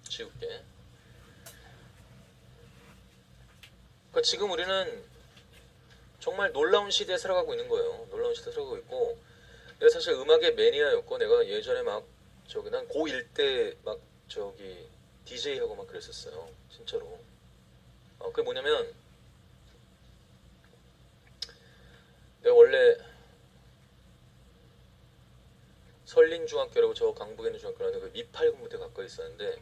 지울게. 그러니까 지금 우리는 정말 놀라운 시대에 살아가고 있는 거예요. 놀라운 시대에 살아가고 있고, 내가 사실 음악의 매니아였고, 내가 예전에 막 저기 난 고1 때 막 저기 DJ 하고 막 그랬었어요. 진짜로. 그게 뭐냐면 내가 원래 설린중학교라고 저 강북에 있는 중학교라는데 그 미팔군부대 가까이 있었는데,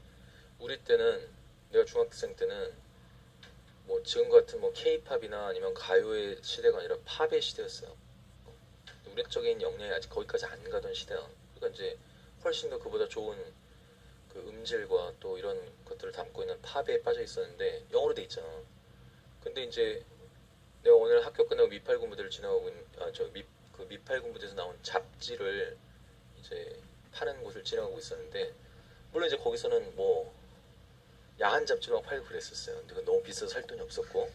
우리 때는 내가 중학생 때는 뭐 지금 같은 뭐 K-팝이나 아니면 가요의 시대가 아니라 팝의 시대였어요. 우리적인 역량이 아직 거기까지 안 가던 시대야. 그러니까 이제 훨씬 더 그보다 좋은 그 음질과 또 이런 것들을 담고 있는 팝에 빠져 있었는데 영어로 돼 있잖아. 근데 이제 내가 오늘 학교 끝나고 미팔군부대를 지나가고 있는 그 미팔군부대에서 나온 잡지를 이제 파는 곳을 지나가고 있었는데, 물론 이제 거기서는 뭐 야한 잡지를 막 팔고 그랬었어요. 근데 그건 너무 비싸서 살 돈이 없었고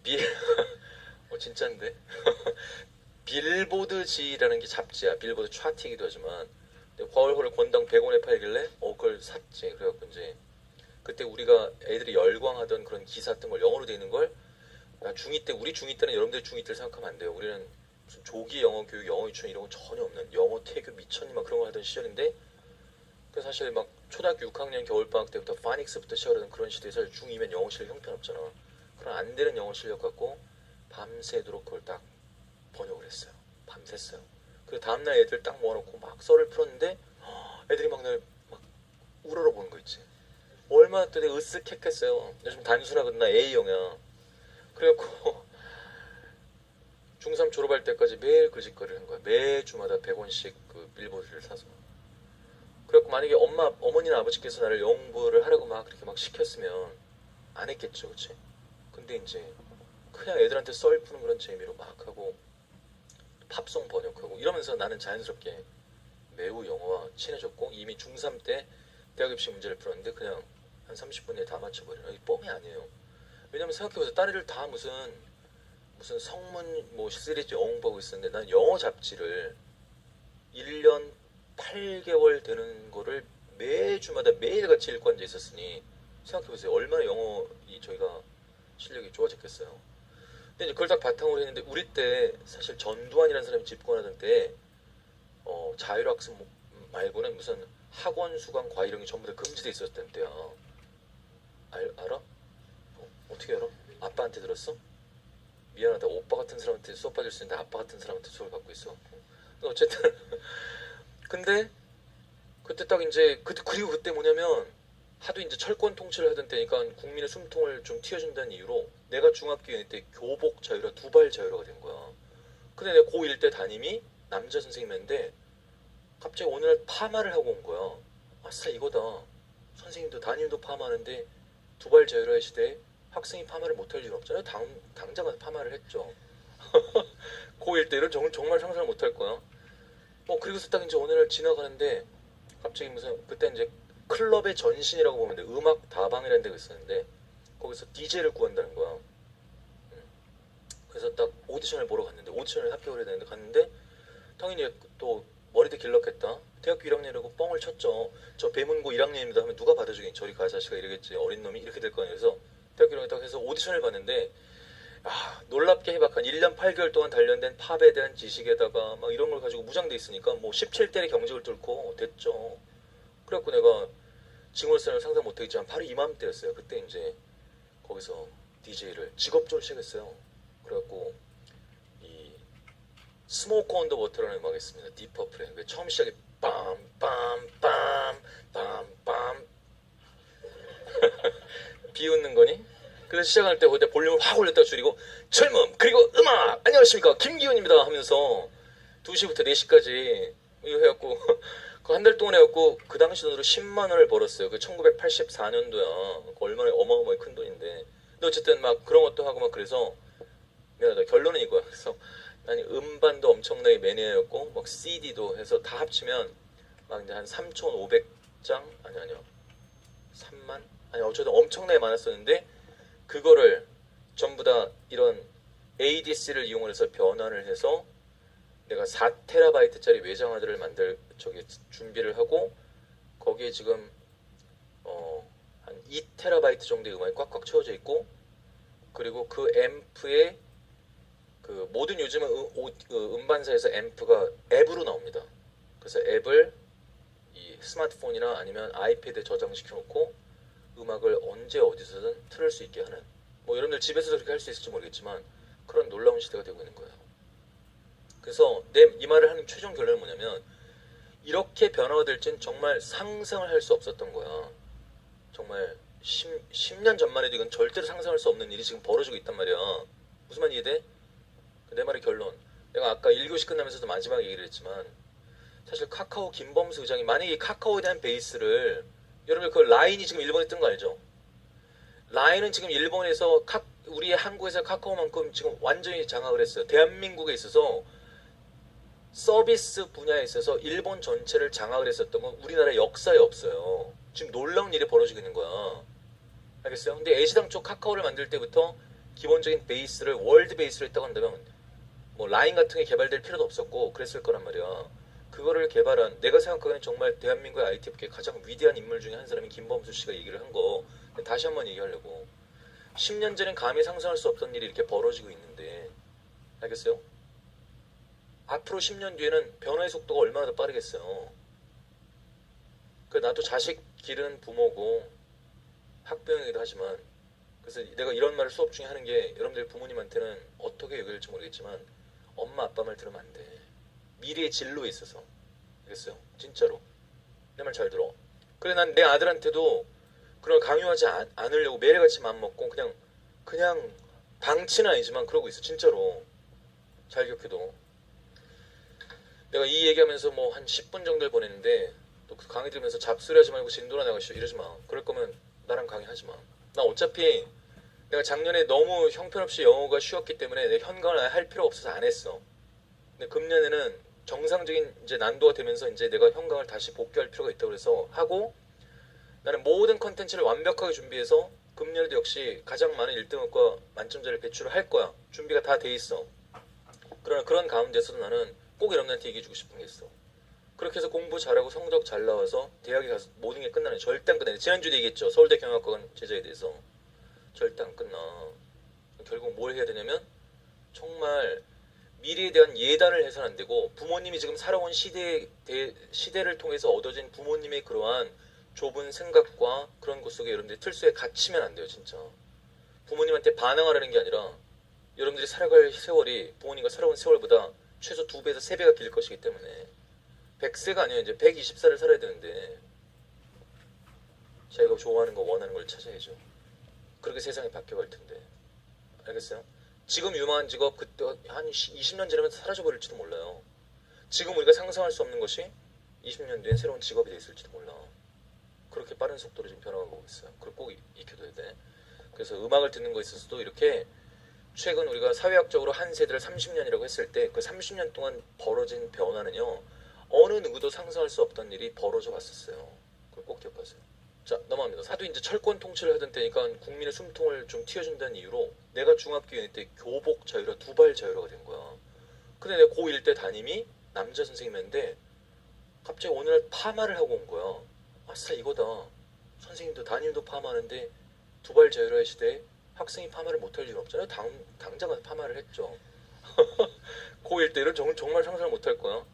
빌 진짜인데 빌보드지라는 게 잡지야. 빌보드 차트이기도 하지만 과월호를 권당 100원에 팔길래 그걸 샀지. 그래갖고 이제 그때 우리가 애들이 열광하던 그런 기사 같은 걸 영어로 돼 있는 걸, 나 중2 때, 우리 중2 때는 여러분들 중2 때를 생각하면 안 돼요. 우리는 무슨 조기 영어 교육, 영어 유치원 이런 거 전혀 없는 영어 태교 미천이 막 그런 거 하던 시절인데, 그 사실 막 초등학교 6학년 겨울방학 때부터 파닉스부터 시작하던 그런 시대에 사실 중2면 영어 실력 형편없잖아. 그런 안 되는 영어 실력 갖고 밤새도록 그걸 딱 번역을 했어요. 밤샜어요. 그 다음날 애들 딱 모아놓고 막 썰을 풀었는데 애들이 막 날 막 우러러보는 거 있지. 얼마나 또 내가 으쓱했겠어요. 나 좀 단순하거든. 나 A형이야. 그래갖고 중3 졸업할 때까지 매일 그 짓거리를 한 거야. 매주마다 100원씩 그 빌보드를 사서. 그래갖고 만약에 어머니나 아버지께서 나를 영어 공부를 하라고 막 그렇게 막 시켰으면 안 했겠죠. 그치? 근데 이제 그냥 애들한테 썰 푸는 그런 재미로 막 하고 팝송 번역하고 이러면서 나는 자연스럽게 매우 영어와 친해졌고, 이미 중3 때 대학 입시 문제를 풀었는데 그냥 한 30분에 다 맞춰버리는, 이 뻥이 아니에요. 왜냐면 생각해보세요. 딸 애들 다 무슨 성문 뭐 시리즈 영어 공부하고 있었는데 난 영어 잡지를 1년 8개월 되는 거를 매주마다 매일같이 읽고 앉아 있었으니 생각해보세요. 얼마나 영어 저희가 실력이 좋아졌겠어요. 근데 이제 그걸 딱 바탕으로 했는데, 우리 때 사실 전두환이라는 사람이 집권하던 때 자율학습 말고는 무슨 학원 수강 과외 이런 게 전부 다 금지돼 있었던 때야. 알아? 어떻게 알아? 아빠한테 들었어? 미안하다. 오빠 같은 사람한테 수업 받을 수 있는데 아빠 같은 사람한테 수업을 받고 있어. 어쨌든 근데 그때 딱 이제 그리고 그때 뭐냐면 하도 이제 철권 통치를 하던 때니까 국민의 숨통을 좀 틔워준다는 이유로 내가 중학교 2학년 때 교복 자율화, 두발 자율화가 된 거야. 근데 내가 고1 때 담임이 남자 선생님인데 갑자기 어느 날 파마를 하고 온 거야. 아싸 이거다. 선생님도 담임도 파마하는데 두발 자율화의 시대에 학생이 파마를 못할 이유는 없잖아요. 당장 가서 파마를 했죠. 고1 때는 정말 상상을 못할 거야. 그리고서 딱 이제 어느 날 지나가는데 갑자기 무슨 그때 이제 클럽의 전신이라고 보면 돼. 음악 다방이라는 데가 있었는데 거기서 DJ를 구한다는 거야. 그래서 딱 오디션을 보러 갔는데, 오디션을 합격을 해야 되는데 갔는데 당연히 또 머리도 길렀겠다. 대학교 1학년이라고 뻥을 쳤죠. 저 배문고 1학년입니다 하면 누가 받아주겠니. 저리 가 자식아 이러겠지. 어린 놈이 이렇게 될 거 아니에요. 그래서 대학교 1학년 딱 해서 오디션을 봤는데 놀랍게 해박한 1년 8개월 동안 단련된 팝에 대한 지식에다가 막 이런 걸 가지고 무장돼 있으니까 뭐 17대의 경직을 뚫고 됐죠. 그래갖고 내가 징월선을 상상 못하겠지만 바로 이맘때였어요. 그때 이제 거기서 DJ를 직업적으로 시작했어요. 그래갖고 이 스모크 언더 워터라는 음악이 있습니다. 디퍼플의 처음 시작이 빰빰빰 빰빰 비웃는 거니? 그래서 시작할 때 그때 볼륨을 확 올렸다가 줄이고 젊음 그리고 음악 안녕하십니까 김기훈입니다 하면서 2시부터 4시까지 이거 해갖고 그 한 달 동안 해갖고 그 당시 돈으로 10만 원을 벌었어요. 그 1984년도야. 얼마나 어마어마하게 큰 돈인데. 근데 어쨌든 막 그런 것도 하고 막 그래서 미안하다. 결론은 이거야. 그래서 난 음반도 엄청나게 매니아였고 막 CD도 해서 다 합치면 막 이제 한 3,500장 아니요 3만 아니 어쨌든 엄청나게 많았었는데, 그거를 전부 다 이런 ADC를 이용해서 변환을 해서 내가 4TB짜리 외장하드를 준비를 하고 거기에 지금 한 2TB 정도의 음악이 꽉꽉 채워져 있고, 그리고 그 앰프에 그 모든 요즘은 음반사에서 앰프가 앱으로 나옵니다. 그래서 앱을 이 스마트폰이나 아니면 아이패드에 저장시켜 놓고 음악을 언제 어디서든 틀을 수 있게 하는, 뭐 여러분들 집에서도 그렇게 할 수 있을지 모르겠지만 그런 놀라운 시대가 되고 있는 거예요. 그래서 내 이 말을 하는 최종 결론은 뭐냐면, 이렇게 변화가 될지는 정말 상상을 할 수 없었던 거야. 정말 10년 전만 해도 이건 절대로 상상할 수 없는 일이 지금 벌어지고 있단 말이야. 무슨 말 이해돼? 내 말의 결론. 내가 아까 1교시 끝나면서도 마지막에 얘기를 했지만, 사실 카카오 김범수 의장이 만약에 이 카카오에 대한 베이스를, 여러분 그 라인이 지금 일본에 뜬 거 알죠? 라인은 지금 일본에서 우리 한국에서 카카오만큼 지금 완전히 장악을 했어요. 대한민국에 있어서 서비스 분야에 있어서 일본 전체를 장악을 했었던 건 우리나라 역사에 없어요. 지금 놀라운 일이 벌어지고 있는 거야. 알겠어요? 근데 애시당 초 카카오를 만들 때부터 기본적인 베이스를 월드 베이스로 했다고 한다면 뭐 라인 같은 게 개발될 필요도 없었고 그랬을 거란 말이야. 그거를 개발한, 내가 생각하기에는 정말 대한민국의 IT 업계의 가장 위대한 인물 중에 한 사람인 김범수 씨가 얘기를 한 거 다시 한번 얘기하려고. 10년 전엔 감히 상상할 수 없던 일이 이렇게 벌어지고 있는데, 알겠어요? 앞으로 10년 뒤에는 변화의 속도가 얼마나 더 빠르겠어요. 그 나도 자식 기른 부모고 학부형이기도 하지만, 그래서 내가 이런 말을 수업 중에 하는 게, 여러분들 부모님한테는 어떻게 여길지 모르겠지만 엄마 아빠 말 들으면 안 돼. 미래의 진로에 있어서. 알겠어요? 진짜로 내 말 잘 들어. 그래, 난 내 아들한테도 그런 강요하지 않으려고 매일같이 마음먹고 그냥 방치는 아니지만 그러고 있어. 진짜로 잘 기억해도. 내가 이 얘기하면서 뭐 한 10분 정도를 보냈는데, 또 그 강의 들으면서 잡소리 하지 말고 진도나 나가시오 이러지 마. 그럴 거면 나랑 강의하지 마. 나 어차피 내가 작년에 너무 형편없이 영어가 쉬웠기 때문에 내 현강을 아예 할 필요 없어서 안 했어. 근데 금년에는 정상적인 이제 난도가 되면서 이제 내가 현강을 다시 복귀할 필요가 있다고 그래서 하고, 나는 모든 컨텐츠를 완벽하게 준비해서 금년에도 역시 가장 많은 1등급과 만점자를 배출을 할 거야. 준비가 다 돼 있어. 그러나 그런 가운데서도 나는 꼭 여러분한테 얘기해주고 싶은 게 있어. 그렇게 해서 공부 잘하고 성적 잘 나와서 대학에 가서 모든 게 끝나는, 절대 안 끝나는, 지난주에 얘기했죠. 서울대 경영학과관 제자에 대해서. 절대 안 끝나. 결국 뭘 해야 되냐면, 정말 미래에 대한 예단을 해서는 안 되고, 부모님이 지금 살아온 시대를 통해서 얻어진 부모님의 그러한 좁은 생각과 그런 것 속에 여러분들이 틀 속에 갇히면 안 돼요. 진짜 부모님한테 반항하라는 게 아니라, 여러분들이 살아갈 세월이 부모님과 살아온 세월보다 최소 2배에서 3배가 길 것이기 때문에 100세가 아니라 이제 120살을 살아야 되는데, 자기가 좋아하는 거 원하는 걸 찾아야죠. 그렇게 세상이 바뀌어갈 텐데. 알겠어요? 지금 유망한 직업 그때 한 20년 지나면 사라져버릴지도 몰라요. 지금 우리가 상상할 수 없는 것이 20년 뒤엔 새로운 직업이 돼 있을지도 몰라. 그렇게 빠른 속도로 지금 변화가고 있어요. 그걸 꼭 익혀둬야 돼. 그래서 음악을 듣는 거에 있어서도 이렇게, 최근 우리가 사회학적으로 한 세대를 30년이라고 했을 때 그 30년 동안 벌어진 변화는요, 어느 누구도 상상할 수 없던 일이 벌어져 왔었어요. 그걸 꼭 기억하세요. 자, 넘어갑니다. 사도 이제 철권 통치를 하던 때니까 국민의 숨통을 좀 틔워준다는 이유로 내가 중학교 2학년 때 교복 자유화, 두발 자유화가 된 거야. 근데 내가 고1 때 담임이 남자 선생님인데 갑자기 어느 날 파마를 하고 온 거야. 아싸, 이거다. 선생님도 담임도 파마하는데 두발 자유화의 시대에 학생이 파마를 못할 이유는 없잖아요. 당장은 파마를 했죠. 고1 때는 정말 상상을 못할 거야.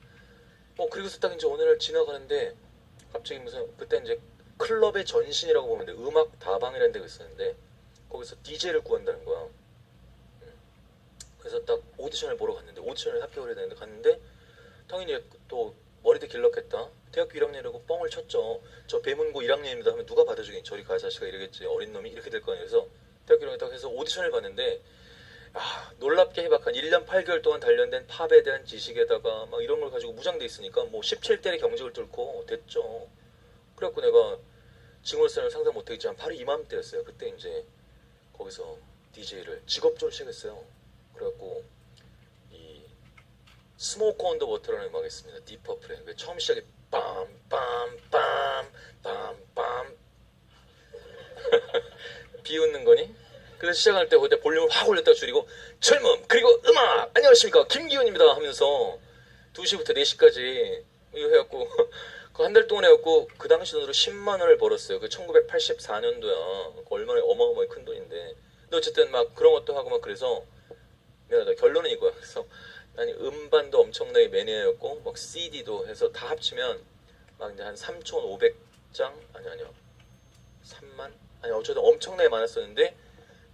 그리고서 딱 이제 어느 날 지나가는데 갑자기 무슨, 그때 이제 클럽의 전신이라고 보면 돼. 음악 다방이라는 데가 있었는데 거기서 DJ를 구한다는 거야. 그래서 딱 오디션을 보러 갔는데, 오디션을 합격을 해야 되는데 갔는데, 당연히 또 머리도 길렀겠다. 대학교 1학년이라고 뻥을 쳤죠. 저 배문고 1학년입니다 하면 누가 받아주긴, 저리 가 자식아 이러겠지. 어린 놈이 이렇게 될 거 아니에요. 그래서 대학교 1학년 딱 해서 오디션을 봤는데, 놀랍게 해박한 1년 8개월 동안 단련된 팝에 대한 지식에다가 막 이런 걸 가지고 무장돼 있으니까 뭐 17대의 경직을 뚫고 됐죠. 그래갖고 내가 지금으로서는 상상 못하겠지만 바로 이맘때였어요. 그때 이제 거기서 DJ를 직업적으로 시작했어요. 그래갖고 이 스모크 언더 워터라는 음악이 있습니다. 디퍼플의. 처음 시작에 빰빰빰빰빰빰 비웃는 거니? 그래서 시작할 때 그때 볼륨을 확 올렸다가 줄이고, 젊음 그리고 음악 안녕하십니까 김기훈입니다 하면서 2시부터 4시까지 이거 해갖고 그 한 달 동안 해갖고 그 당시 돈으로 10만 원을 벌었어요. 그 1984년도야. 얼마나 어마어마하게 큰 돈인데. 근데 어쨌든 막 그런 것도 하고 막 그래서 미안하다. 결론은 이거야. 그래서 난 음반도 엄청나게 매니아였고 막 CD도 해서 다 합치면 막 이제 한 3,500장 아니요 3만 아니 어쨌든 엄청나게 많았었는데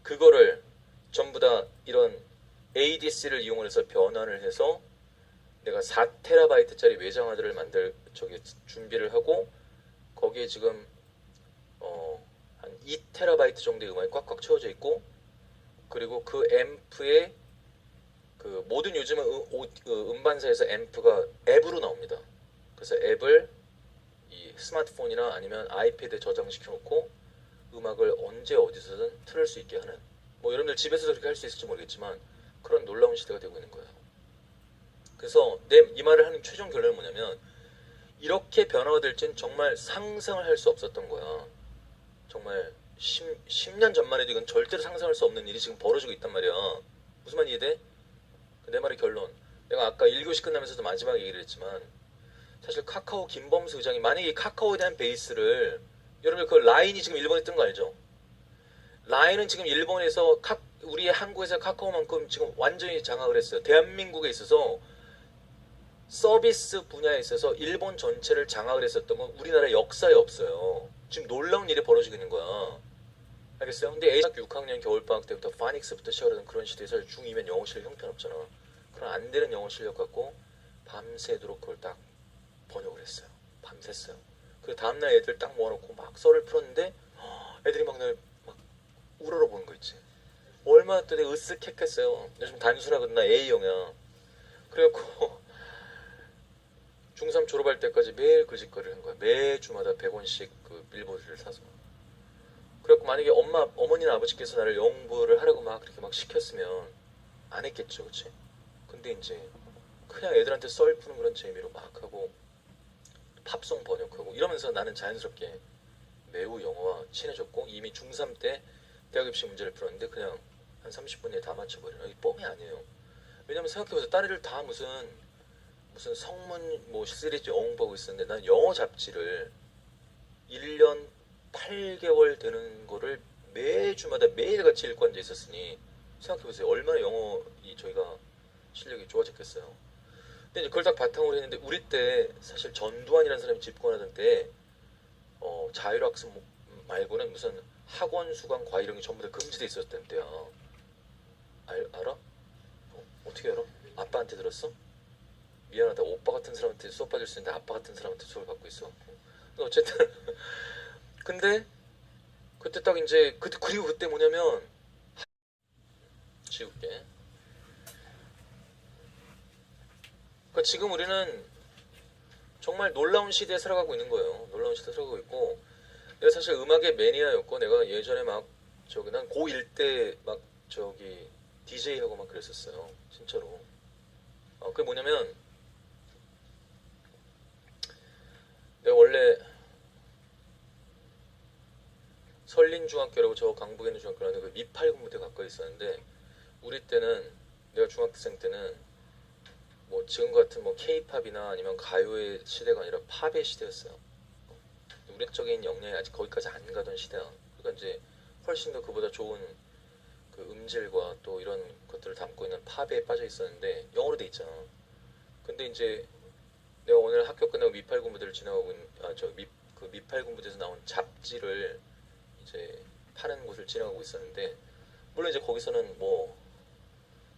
그거를 전부 다 이런 ADC를 이용해서 변환을 해서 내가 4TB짜리 외장하드를 준비를 하고 거기에 지금 한 2TB 정도의 음악이 꽉꽉 채워져 있고 그리고 그 앰프에 그 모든 요즘은 음반사에서 앰프가 앱으로 나옵니다. 그래서 앱을 이 스마트폰이나 아니면 아이패드에 저장시켜 놓고 음악을 언제 어디서든 틀을 수 있게 하는 뭐 여러분들 집에서도 그렇게 할 수 있을지 모르겠지만 그런 놀라운 시대가 되고 있는 거예요. 그래서 이 말을 하는 최종 결론은 뭐냐면 이렇게 변화가 될지는 정말 상상을 할 수 없었던 거야. 정말 10년 전만 해도 이건 절대로 상상할 수 없는 일이 지금 벌어지고 있단 말이야. 무슨 말 이해돼? 내 말의 결론. 내가 아까 1교시 끝나면서도 마지막에 얘기를 했지만 사실 카카오 김범수 의장이 만약에 이 카카오에 대한 베이스를 여러분 그 라인이 지금 일본에 뜬 거 알죠? 라인은 지금 일본에서 우리의 한국에서 카카오만큼 지금 완전히 장악을 했어요. 대한민국에 있어서 서비스 분야에 있어서 일본 전체를 장악을 했었던 건 우리나라 역사에 없어요. 지금 놀라운 일이 벌어지고 있는 거야. 알겠어요? 근데 A학교 6학년 겨울방학 때부터 파닉스부터 시작하던 그런 시대에서 중2면 영어 실력 형편없잖아. 그럼 안 되는 영어 실력 갖고 밤새도록 그걸 딱 번역을 했어요. 밤샜어요. 그 다음날 애들 딱 모아놓고 막 썰을 풀었는데 애들이 막 날 막 우러러보는 거 있지. 얼마나 또 내가 으쓱했겠어요. 요즘 단순하거든. 나 A형이야. 그래갖고 중3 졸업할 때까지 매일 그 짓거리를 한 거야. 매주마다 100원씩 그 빌보드를 사서. 그래갖고 만약에 어머니나 아버지께서 나를 영어 공부를 하라고 막 그렇게 막 시켰으면 안 했겠죠, 그치? 근데 이제 그냥 애들한테 썰 푸는 그런 재미로 막 하고 팝송 번역하고 이러면서 나는 자연스럽게 매우 영어와 친해졌고 이미 중3 때 대학 입시 문제를 풀었는데 그냥 한 30분 내에 다 맞춰버리는 이게 뻥이 아니에요. 왜냐면 생각해보세요. 딸 애들 다 무슨 성문 뭐 시리즈 영어 공부하고 있었는데 난 영어 잡지를 1년 8개월 되는 거를 매주마다 매일같이 읽고 앉아 있었으니 생각해보세요. 얼마나 저희가 실력이 좋아졌겠어요. 근데 이제 그걸 딱 바탕으로 했는데 우리 때 사실 전두환이라는 사람이 집권하던 때 자율학습 말고는 무슨 학원 수강 과외 이런 게 전부 다 금지돼 있었던 때야. 알아? 어떻게 알아? 아빠한테 들었어? 미안하다. 오빠 같은 사람한테 수업 받을 수 있는데 아빠 같은 사람한테 수업을 받고 있어. 어쨌든 근데 그때 딱 이제 그리고 그때 뭐냐면 지울게. 그러니까 지금 우리는 정말 놀라운 시대에 살아가고 있는 거예요. 놀라운 시대에 살아가고 있고 내가 사실 음악의 매니아였고 내가 예전에 막 난 고1 때 막 DJ 하고 막 그랬었어요. 진짜로. 그게 뭐냐면 내가 원래 설린중학교라고 저 강북에 있는 중학교라는 그 미팔군부대 가까이 있었는데 우리 때는 내가 중학생 때는 뭐 지금 같은 뭐 K-팝이나 아니면 가요의 시대가 아니라 팝의 시대였어요. 우리적인 역량이 아직 거기까지 안 가던 시대야. 그러니까 이제 훨씬 더 그보다 좋은 그 음질과 또 이런 것들을 담고 있는 팝에 빠져 있었는데 영어로 돼 있잖아. 근데 이제 내가 오늘 학교 끝나고 미팔군부대를 지나가고 그 미팔군부대에서 나온 잡지를 이제 파는 곳을 지나가고 있었는데 물론 이제 거기서는 뭐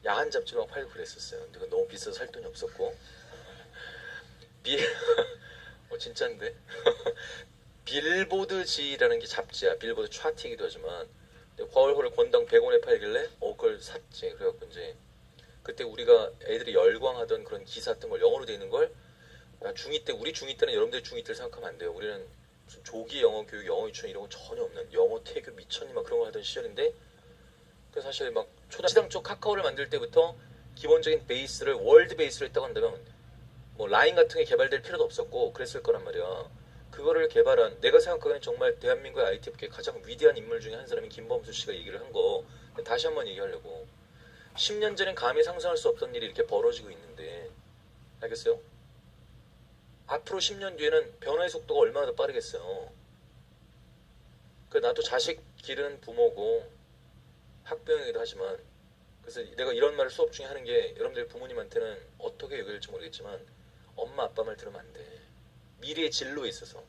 야한 잡지만 팔고 그랬었어요. 근데 그건 너무 비싸서 살 돈이 없었고 비 진짜인데 빌보드지라는 게 잡지야. 빌보드 차트이기도 하지만 과월호를 권당 100원에 팔길래 그걸 샀지. 그래갖고 이제 그때 우리가 애들이 열광하던 그런 기사 같은 걸 영어로 돼 있는 걸 중2 때 우리 중2 때는 여러분들 중2 때를 생각하면 안 돼요. 우리는 무슨 조기 영어 교육, 영어 유치원 이런 거 전혀 없는 영어 태교 미천이 막 그런 거 하던 시절인데 그래서 사실 막 초당초 카카오를 만들 때부터 기본적인 베이스를 월드 베이스로 했다고 한다면 뭐 라인 같은 게 개발될 필요도 없었고 그랬을 거란 말이야. 그거를 개발한 내가 생각하기엔 정말 대한민국의 IT 업계 가장 위대한 인물 중에 한 사람인 김범수 씨가 얘기를 한 거 다시 한번 얘기하려고. 10년 전엔 감히 상상할 수 없던 일이 이렇게 벌어지고 있는데 알겠어요? 앞으로 10년 뒤에는 변화의 속도가 얼마나 더 빠르겠어요. 그 나도 자식 기르는 부모고 학부형이기도 하지만, 그래서 내가 이런 말을 수업 중에 하는 게 여러분들 부모님한테는 어떻게 여길지 모르겠지만 엄마 아빠 말 들으면 안 돼. 미래의 진로에 있어서.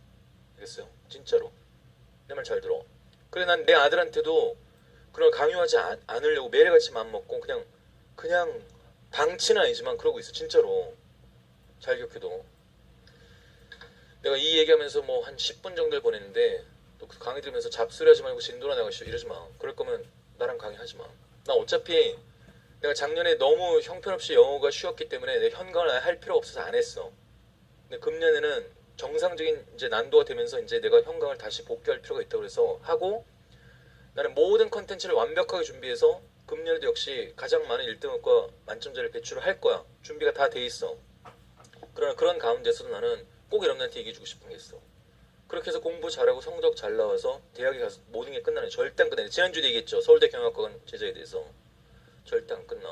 알겠어요? 진짜로. 내 말 잘 들어. 그래 난 내 아들한테도 그런 강요하지 않으려고 매일같이 맘먹고 그냥 방치는 아니지만 그러고 있어. 진짜로. 잘 기억해도. 내가 이 얘기하면서 뭐 한 10분 정도를 보냈는데 또 그 강의 들으면서 잡소리 하지 말고 진도나 나가시오 이러지 마. 그럴 거면 나랑 강의 하지 마. 나 어차피 내가 작년에 너무 형편없이 영어가 쉬웠기 때문에 내 현강을 아예 할 필요 없어서 안 했어. 근데 금년에는 정상적인 이제 난도가 되면서 이제 내가 현강을 다시 복귀할 필요가 있다고 해서 하고, 나는 모든 컨텐츠를 완벽하게 준비해서 금년에도 역시 가장 많은 1등급과 만점자를 배출을 할 거야. 준비가 다 돼 있어. 그러나 그런 가운데서도 나는 꼭 여러분한테 얘기해주고 싶은 게 있어. 그렇게 해서 공부 잘하고 성적 잘 나와서 대학에 가서 모든 게 끝나는, 절대 안 끝나요. 지난주에 얘기했죠. 서울대 경영학과관 제자에 대해서. 절대 안 끝나.